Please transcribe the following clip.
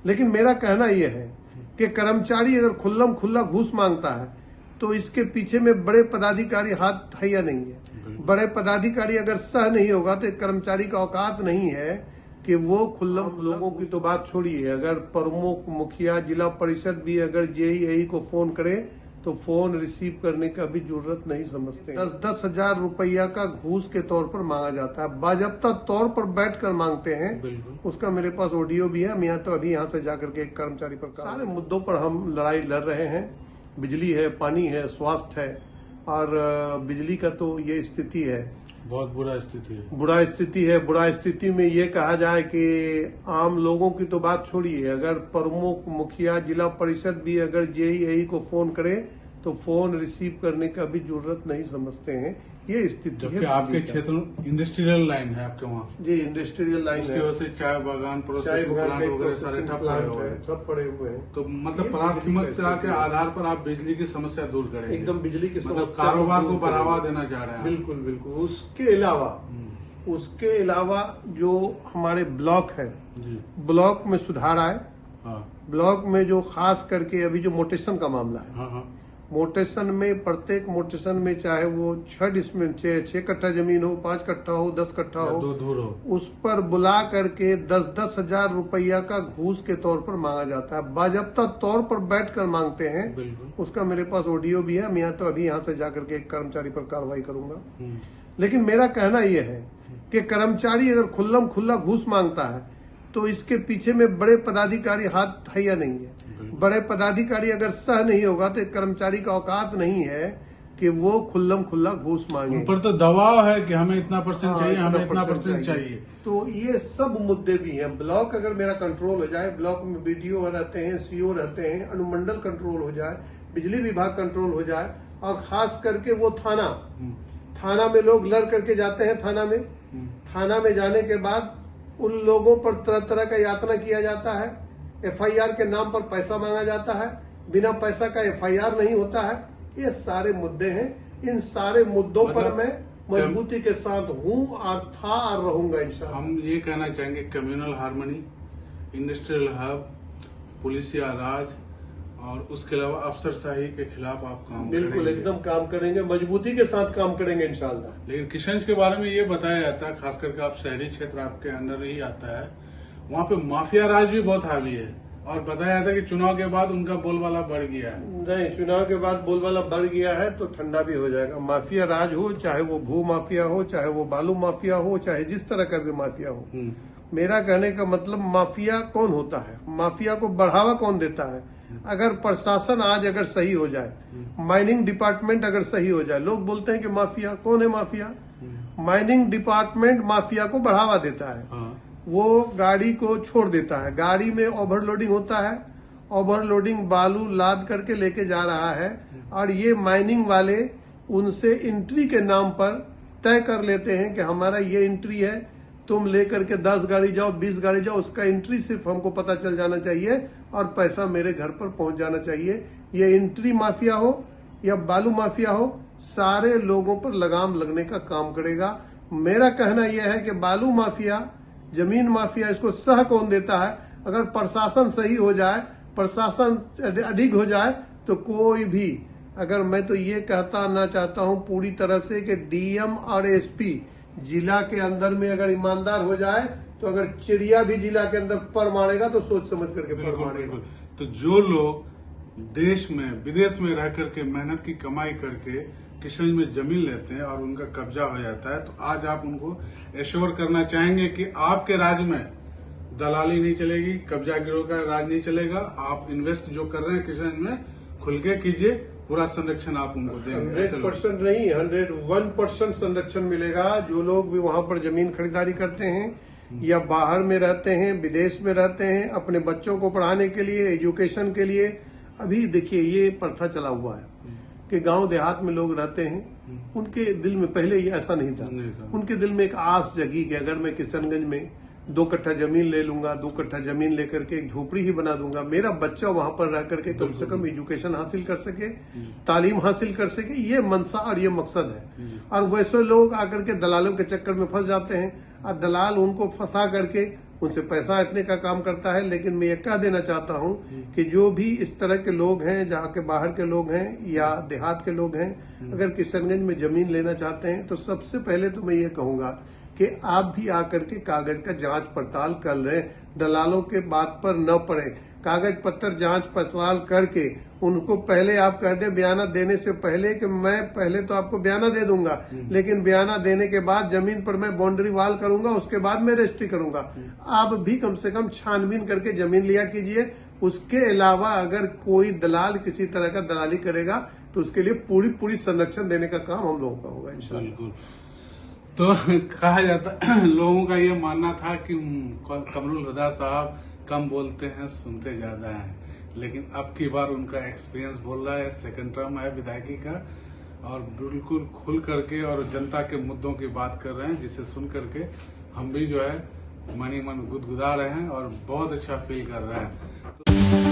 लेकिन मेरा कहना यह है कि कर्मचारी अगर खुल्लम खुल्ला घूस मांगता है तो इसके पीछे में बड़े पदाधिकारी हाथ है या नहीं है। बड़े पदाधिकारी अगर सह नहीं होगा तो एक कर्मचारी का औकात नहीं है कि वो खुल्लम लोगों की तो बात छोड़िए, अगर प्रमुख मुखिया जिला परिषद भी अगर जेई को फोन करे तो फोन रिसीव करने का भी जरूरत नहीं समझते। 10-10 हजार रुपया का घूस के तौर पर मांगा जाता है, बाजब्ता तौर पर बैठकर मांगते हैं। उसका मेरे पास ऑडियो भी है। हम यहाँ तो अभी यहाँ से जाकर के एक कर्मचारी पर सारे मुद्दों पर हम लड़ाई लड़ रहे हैं। बिजली है, पानी है, स्वास्थ्य है, और बिजली का तो ये स्थिति है, बहुत बुरा स्थिति है। बुरा स्थिति में ये कहा जाए कि आम लोगों की तो बात छोड़िए, अगर प्रमुख मुखिया जिला परिषद भी अगर जेई को फोन करे तो फोन रिसीव करने का भी जरूरत नहीं समझते हैं। ये स्थिति है। आपके क्षेत्र में इंडस्ट्रियल लाइन है आपके वहाँ? जी, इंडस्ट्रियल लाइन है। उसकी वजह से चाय बागान, प्रोसेसिंग प्लांट वगैरह सारे ठप पड़े हुए हैं। तो मतलब प्राथमिकता के आधार पर आप बिजली की समस्या दूर करेंगे? एकदम बिजली की समस्या, कारोबार को बढ़ावा देना चाह रहे हैं? बिल्कुल बिल्कुल। उसके अलावा जो हमारे ब्लॉक है, ब्लॉक में सुधार आए। ब्लॉक में जो खास करके अभी जो मोटेशन का मामला है, मोटेशन में प्रत्येक मोटेशन में चाहे वो 6 कट्ठा जमीन हो, 5 कट्ठा हो, 10 कट्ठा हो, उस पर बुला करके 10-10 हजार रुपया का घूस के तौर पर मांगा जाता है, बाजब्ता तौर पर बैठकर मांगते हैं। उसका मेरे पास ऑडियो भी है। मैं यहाँ तो अभी यहाँ से जाकर के एक कर्मचारी पर कार्रवाई करूंगा। लेकिन मेरा कहना यह है कि कर्मचारी अगर खुल्लम खुल्ला घूस मांगता है तो इसके पीछे में बड़े पदाधिकारी हाथ है या नहीं है। बड़े पदाधिकारी अगर सह नहीं होगा तो एक कर्मचारी का औकात नहीं है कि वो खुल्लम खुल्ला घूस मांगे। ऊपर तो दबाव है कि हमें इतना परसेंट चाहिए, हमें इतना परसेंट चाहिए। तो ये सब मुद्दे भी हैं। ब्लॉक अगर मेरा कंट्रोल हो जाए, ब्लॉक में बीडीओ रहते हैं, सीओ रहते हैं, अनुमंडल कंट्रोल हो जाए, बिजली विभाग कंट्रोल हो जाए, और खास करके वो थाना में लोग लड़ करके जाते हैं। थाना में जाने के बाद उन लोगों पर तरह तरह का यातना किया जाता है। एफआईआर के नाम पर पैसा मांगा जाता है, बिना पैसा का एफआईआर नहीं होता है। ये सारे मुद्दे हैं। इन सारे मुद्दों पर मैं मजबूती के साथ हूँ और रहूंगा इंशाल्लाह। हम ये कहना चाहेंगे, कम्युनल हार्मनी, इंडस्ट्रियल हब, पुलिसिया राज और उसके अलावा अफसरशाही के खिलाफ आप काम बिल्कुल एकदम काम करेंगे, मजबूती के साथ काम करेंगे इंशाल्लाह। लेकिन किशनगंज के बारे में ये बताया जाता है, खास करके आप शहरी क्षेत्र आपके अंदर ही आता है, वहाँ पे माफिया राज भी बहुत हावी है, और बताया जाता है कि चुनाव के बाद उनका बोलबाला बढ़ गया है। नहीं, चुनाव के बाद बोलबाला बढ़ गया है तो ठंडा भी हो जाएगा। माफिया राज हो, चाहे वो भू माफिया हो, चाहे वो बालू माफिया हो, चाहे जिस तरह का भी माफिया हो। मेरा कहने का मतलब, माफिया कौन होता है, माफिया को बढ़ावा कौन देता है? अगर प्रशासन आज अगर सही हो जाए, माइनिंग डिपार्टमेंट अगर सही हो जाए, लोग बोलते हैं कि माफिया कौन है? माफिया माइनिंग डिपार्टमेंट माफिया को बढ़ावा देता है। वो गाड़ी को छोड़ देता है, गाड़ी में ओवरलोडिंग होता है, ओवरलोडिंग बालू लाद करके लेके जा रहा है, और ये माइनिंग वाले उनसे एंट्री के नाम पर तय कर लेते हैं कि हमारा ये एंट्री है, तुम लेकर के 10 गाड़ी जाओ, 20 गाड़ी जाओ, उसका एंट्री सिर्फ हमको पता चल जाना चाहिए और पैसा मेरे घर पर पहुंच जाना चाहिए। ये एंट्री माफिया हो या बालू माफिया हो, सारे लोगों पर लगाम लगने का काम करेगा। मेरा कहना यह है कि बालू माफिया, जमीन माफिया, इसको सह कौन देता है? अगर प्रशासन सही हो जाए, प्रशासन अधिक हो जाए तो कोई भी, अगर मैं तो ये कहना चाहता हूं पूरी तरह से कि डीएम और एसपी जिला के अंदर में अगर ईमानदार हो जाए तो अगर चिड़िया भी जिला के अंदर पर मारेगा तो सोच समझ करके पर मारेगा। तो जो लोग देश में विदेश में रह करके मेहनत की कमाई करके किशनगंज में जमीन लेते हैं और उनका कब्जा हो जाता है, तो आज आप उनको एश्योर करना चाहेंगे कि आपके राज्य में दलाली नहीं चलेगी, कब्जा गिरोह का राज नहीं चलेगा, आप इन्वेस्ट जो कर रहे हैं किशनगंज में खुल के कीजिए, पूरा संरक्षण आप उनको देंगे? 100% नहीं, 101% संरक्षण मिलेगा। जो लोग भी वहाँ पर जमीन खरीदारी करते हैं या बाहर में रहते हैं, विदेश में रहते हैं, अपने बच्चों को पढ़ाने के लिए, एजुकेशन के लिए, अभी देखिए ये प्रथा चला हुआ है कि गांव देहात में लोग रहते हैं, उनके दिल में पहले ये ऐसा नहीं था। उनके दिल में एक आस जगी कि अगर मैं किशनगंज में 2 कट्ठा जमीन ले लूंगा, 2 कट्ठा जमीन लेकर के एक झोपड़ी ही बना दूंगा, मेरा बच्चा वहां पर रह करके कम से कम एजुकेशन हासिल कर सके, तालीम हासिल कर सके, ये मनसा और ये मकसद है। और वैसे लोग आकर के दलालों के चक्कर में फंस जाते हैं और दलाल उनको फंसा करके उनसे पैसा हटने का काम करता है। लेकिन मैं ये कह देना चाहता हूं कि जो भी इस तरह के लोग हैं, जहाँ के बाहर के लोग हैं या देहात के लोग हैं, अगर किशनगंज में जमीन लेना चाहते हैं तो सबसे पहले तो मैं ये कहूंगा कि आप भी आकर के कागज का जांच पड़ताल कर लें, दलालों के बात पर न पड़े। कागज पत्र जांच पड़ताल करके उनको पहले आप कह दें बयाना देने से पहले कि मैं पहले तो आपको बयाना दे दूंगा, लेकिन बयाना देने के बाद जमीन पर मैं बाउंड्री वाल करूंगा, उसके बाद मैं रजिस्ट्री करूंगा। आप भी कम से कम छानबीन करके जमीन लिया कीजिए। उसके अलावा अगर कोई दलाल किसी तरह का दलाली करेगा तो उसके लिए पूरी संरक्षण देने का काम हम लोगों का होगा इंशाल्लाह। बिल्कुल। तो कहा जाता लोगों का ये मानना था कि कमरुल हुदा साहब कम बोलते हैं, सुनते ज्यादा हैं, लेकिन अब की बार उनका एक्सपीरियंस बोल रहा है। सेकंड टर्म है विधायकी का और बिल्कुल खुल करके और जनता के मुद्दों की बात कर रहे हैं, जिसे सुन करके हम भी जो है मन ही मन गुदगुदा रहे हैं और बहुत अच्छा फील कर रहे हैं।